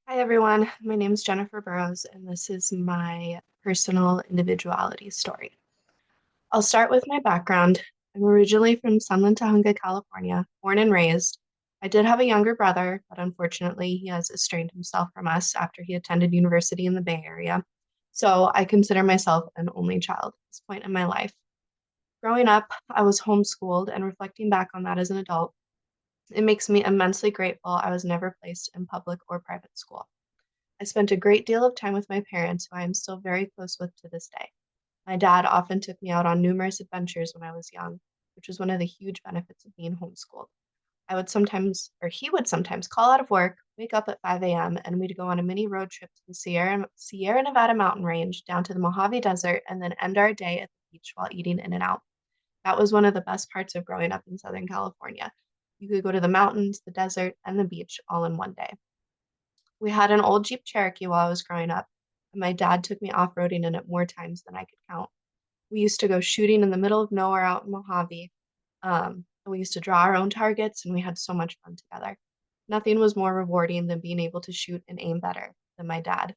Hi, everyone. My name is Jennifer Burrows, and this is my personal individuality story. I'll start with my background. I'm originally from Sunland, Tahunga, California, born and raised. I did have a younger brother, but unfortunately, he has estranged himself from us after he attended university in the Bay Area. So I consider myself an only child at this point in my life. Growing up, I was homeschooled, and reflecting back on that as an adult, it makes me immensely grateful I was never placed in public or private school. I spent a great deal of time with my parents, who I am still very close with to this day. My dad often took me out on numerous adventures when I was young, which was one of the huge benefits of being homeschooled. He would sometimes call out of work, wake up at 5 a.m., and we'd go on a mini road trip to the Sierra Nevada mountain range down to the Mojave Desert and then end our day at the beach while eating In n Out. That was one of the best parts of growing up in Southern California. You could go to the mountains, the desert, and the beach all in one day. We had an old Jeep Cherokee while I was growing up, and my dad took me off-roading in it more times than I could count. We used to go shooting in the middle of nowhere out in Mojave. And we used to draw our own targets, and we had so much fun together. Nothing was more rewarding than being able to shoot and aim better than my dad.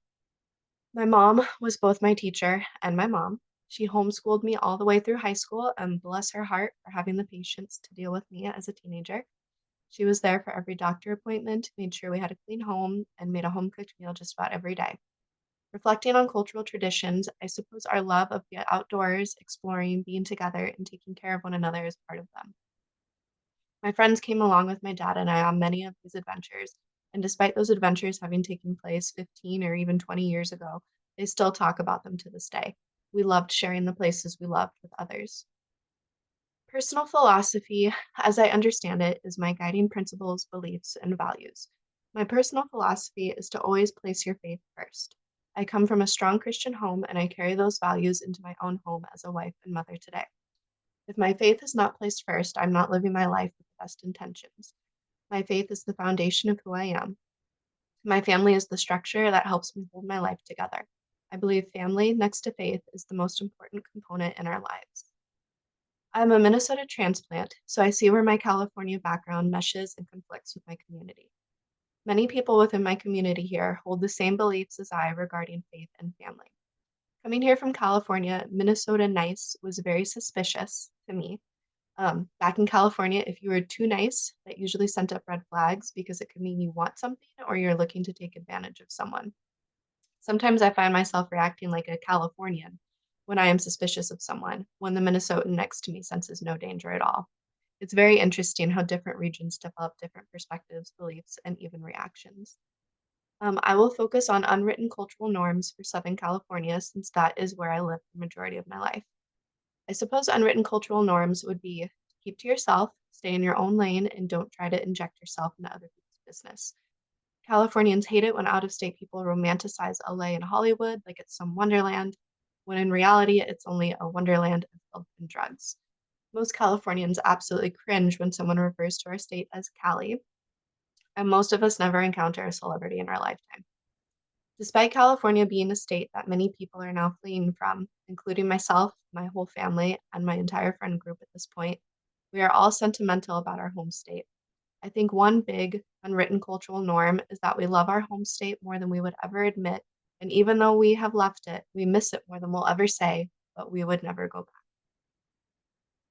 My mom was both my teacher and my mom. She homeschooled me all the way through high school, and bless her heart for having the patience to deal with me as a teenager. She was there for every doctor appointment, made sure we had a clean home, and made a home cooked meal just about every day. Reflecting on cultural traditions, I suppose our love of the outdoors, exploring, being together, and taking care of one another is part of them. My friends came along with my dad and I on many of these adventures, and despite those adventures having taken place 15 or even 20 years ago, they still talk about them to this day. We loved sharing the places we loved with others. Personal philosophy, as I understand it, is my guiding principles, beliefs, and values. My personal philosophy is to always place your faith first. I come from a strong Christian home, and I carry those values into my own home as a wife and mother today. If my faith is not placed first, I'm not living my life with the best intentions. My faith is the foundation of who I am. My family is the structure that helps me hold my life together. I believe family, next to faith, is the most important component in our lives. I'm a Minnesota transplant, so I see where my California background meshes and conflicts with my community. Many people within my community here hold the same beliefs as I regarding faith and family. Coming here from California, Minnesota nice was very suspicious to me. Back in California, if you were too nice, that usually sent up red flags because it could mean you want something or you're looking to take advantage of someone. Sometimes I find myself reacting like a Californian when I am suspicious of someone, when the Minnesotan next to me senses no danger at all. It's very interesting how different regions develop different perspectives, beliefs, and even reactions. I will focus on unwritten cultural norms for Southern California since that is where I lived the majority of my life. I suppose unwritten cultural norms would be keep to yourself, stay in your own lane, and don't try to inject yourself into other people's business. Californians hate it when out of state people romanticize LA and Hollywood like it's some wonderland, when in reality it's only a wonderland of filth and drugs. Most Californians absolutely cringe when someone refers to our state as Cali, and most of us never encounter a celebrity in our lifetime. Despite California being a state that many people are now fleeing from, including myself, my whole family, and my entire friend group at this point, we are all sentimental about our home state. I think one big, unwritten cultural norm is that we love our home state more than we would ever admit, and even though we have left it, we miss it more than we'll ever say, but we would never go back.